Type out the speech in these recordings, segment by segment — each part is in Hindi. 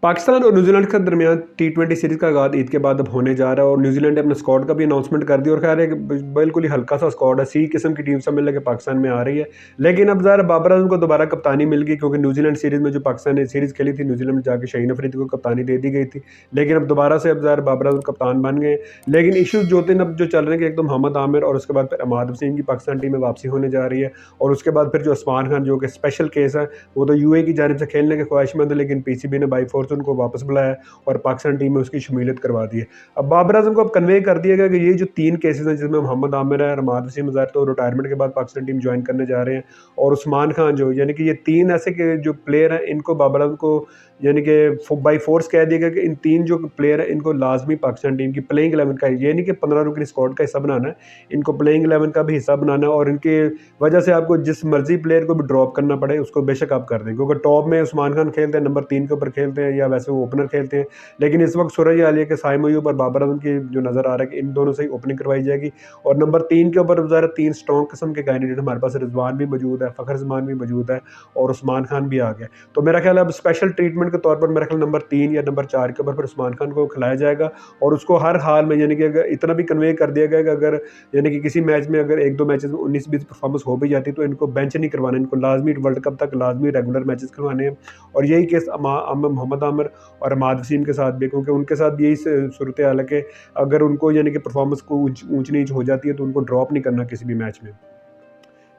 पाकिस्तान और न्यूजीलैंड के दरमियान टी20 सीरीज़ का आगाज़ ईद के बाद अब होने जा रहा है और न्यूजीलैंड ने अपने स्क्वाड का भी अनाउंसमेंट कर दिया और कह रहे हैं कि बिल्कुल ही हल्का सा स्क्वाड है, सी किस्म की टीम सब मिल के पाकिस्तान में आ रही है। लेकिन अब ज़रा बाबर आजम को दोबारा कप्तानी मिल गई, क्योंकि न्यूजीलैंड सीरीज़ में जो पाकिस्तान ने सीरीज़ खेली थी, न्यूजीलैंड में जाके शाहीन अफरीदी को कप्तानी दे दी गई थी। लेकिन अब दोबारा से अब ज़रा बाबर आजम कप्तान बन गए। लेकिन इशूज़ जो थे अब जो चल रहे हैं कि एक तो मोहम्मद आमिर और उसके बाद फिर अमाद वसीम की पाकिस्तान टीम में वापसी होने जा रही है, और उसके बाद फिर जो उस्मान खान जो कि स्पेशल केस है, वो तो यूए की जानिब से खेलने के ख्वाहिशमंद है, लेकिन पीसीबी ने बाई फोर्स उनको वापस बुलाया और पाकिस्तान टीम में उसकी शमूलियत करवा दी है। अब बाबर आजम को अब कन्वे कर दिया गया कि ये जो 3 केसेस हैं, जिसमें मोहम्मद आमिर है, अहमद वसीम अज़हर तो रिटायरमेंट के बाद पाकिस्तान टीम ज्वाइन करने जा रहे हैं, और उस्मान खान जो यानी कि ये 3 ऐसे के जो प्लेयर हैं, इनको बाबर आजम को यानी कि बाई फोर्स कह दिया गया कि इन 3 जो प्लेयर हैं, इनको लाजमी पाकिस्तान टीम की प्लेइंग 11 का, ये नहीं कि 15 रुकनी स्क्वाड का हिस्सा बनाना है, इनको प्लेइंग 11 का भी हिस्सा बनाना है। और इनके वजह से आपको जिस मर्जी प्लेयर को भी ड्रॉप करना पड़े, उसको बेशक आप कर दें, क्योंकि टॉप में उस्मान खान खेलते हैं, नंबर 3 के ऊपर खेलते हैं, या वैसे वो ओपनर खेलते हैं। लेकिन इस वक्त सूरज हाल है कि साइम अयूब और बाबर आजम की जो नज़र आ रहा है कि इन दोनों से ही ओपनिंग करवाई जाएगी। और नंबर 3 के ऊपर ज़रा 3 स्ट्रॉन्ग किस्म के कैंडिडेट हमारे पास, रिजवान भी मौजूद है, फ़खर जमान भी मौजूद है, और उस्मान खान भी आ गया। तो मेरा ख्याल है अब स्पेशल ट्रीटमेंट के तौर पर मेरा ख्याल नंबर 3 या नंबर 4 के ऊपर फिर उस्मान खान को खिलाया जाएगा, और उसको हर हाल में यानी कि अगर इतना भी कन्वे कर दिया गया कि अगर यानी कि किसी मैच में अगर 1-2 मैचेस में 19-20 परफॉर्मेंस हो भी जाती तो इनको बेंच नहीं करवाना, इनको लाजमी वर्ल्ड कप तक लाजमी रेगुलर मैचेस करवाने हैं। और यही केस मोहम्मद आमिर और अहमद वसीम के साथ भी, क्योंकि उनके साथ भी यही सूरत हाल है कि अगर उनको यानी कि परफॉर्मेंस को ऊंच नीच हो जाती है तो उनको ड्रॉप नहीं करना किसी भी मैच में।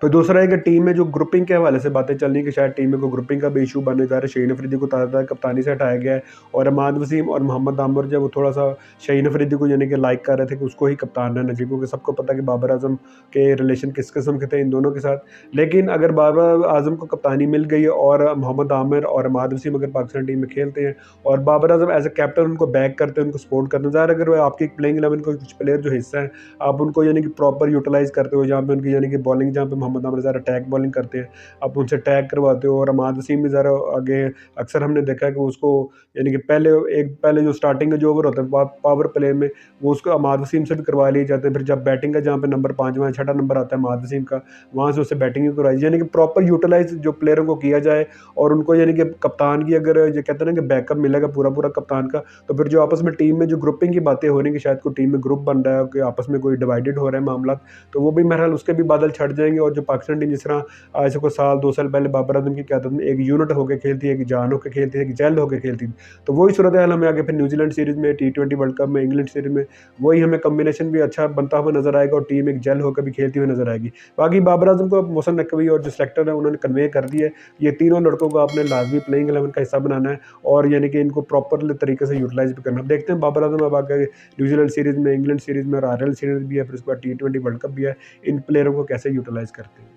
तो दूसरा है कि टीम में जो ग्रुपिंग के हवाले से बातें चल रही कि शायद टीम में कोई ग्रुपिंग का भी इशू बनने जा रहा है। शाहीन अफरीदी को ताज़ा कप्तानी से हटाया गया है, और अहमद वसीम और मोहम्मद आमिर जो वो थोड़ा सा शाहीन अफरीदी को यानी कि लाइक कर रहे थे कि उसको ही कप्तान रहना चाहिए, क्योंकि सबको पता है कि बाबर आजम के रिलेशन किस किस्म के थे इन दोनों के साथ। लेकिन अगर बाबर आजम को कप्तानी मिल गई है और मोहम्मद आमिर और अहमद वसीम अगर पाकिस्तान टीम में खेलते हैं और Babar Azam as a captain उनको बैक करते हैं, उनको सपोर्ट करते हैं, ज़्यादा अगर आपकी प्लेइंग 11 को कुछ प्लेयर जो हिस्सा है आप उनको यानी कि प्रॉपर यूटिलाइज़ करते हो, जहाँ पे उनकी यानी कि बॉलिंग, जहाँ पे मोहम्मद आमिर ज़रा अटैक बॉलिंग करते हैं, आप उनसे टैग करवाते हो, और अहमद वसीम भी ज़रा आगे अक्सर हमने देखा है कि उसको यानी कि पहले जो स्टार्टिंग के जो ओवर होते हैं पावर प्ले में, वो उसको अहमद वसीम से भी करवा लिए जाते हैं। फिर जब बैटिंग का जहाँ पे नंबर 5वां 6वां नंबर आता है अहमद वसीम का, वहाँ से उससे बैटिंग भी करवाई, यानी कि प्रॉपर यूटिलाइज जो प्लेयरों को किया जाए, और उनको यानी कि कप्तान की अगर ये कहते हैं ना कि बैकअप मिलेगा पूरा पूरा कप्तान का, तो फिर जो आपस में टीम में जो ग्रुपिंग की बातें हो रही कि शायद कोई टीम में ग्रुप बन रहा है कि आपस में कोई डिवाइडेड हो रहा है मामला, तो वो भी बहरहाल उसके भी बादल छट जाएंगे। और जो पाकिस्तान टीम जिस तरह आज से कोई साल 2 साल पहले बाबर आजम की क्यादत में एक यूनिट होकर खेलती है, एक जान होकर खेलती है, एक जेल होकर खेलती थी, तो वही सूरत हाल हमें आगे फिर न्यूजीलैंड सीरीज़ में, T20 वर्ल्ड कप में, इंग्लैंड सीरीज़ में वही हमें कम्बिनेशन भी अच्छा बनता हुआ नजर आएगा, और टीम एक जेल होकर भी खेलती हुई नजर आएगी। बाकी बाबर आजम को मोहसिन नकवी और जो सेलेक्टर है उन्होंने कन्वे कर दिया है, ये तीनों लड़कों को आपने लाजमी प्लेइंग 11 का हिस्सा बनाना है, और यानी कि इनको प्रॉपर तरीके से यूटिलाइज भी करना है। देखते हैं बाबर आजम अब आगे न्यूजीलैंड सीरीज़ में, इंग्लैंड सीरीज़ में, और RL सीरीज़ भी है, फिर उसके बाद T20 वर्ल्ड कप भी है, इन प्लेयरों को कैसे यूटिलाइज करते हैं।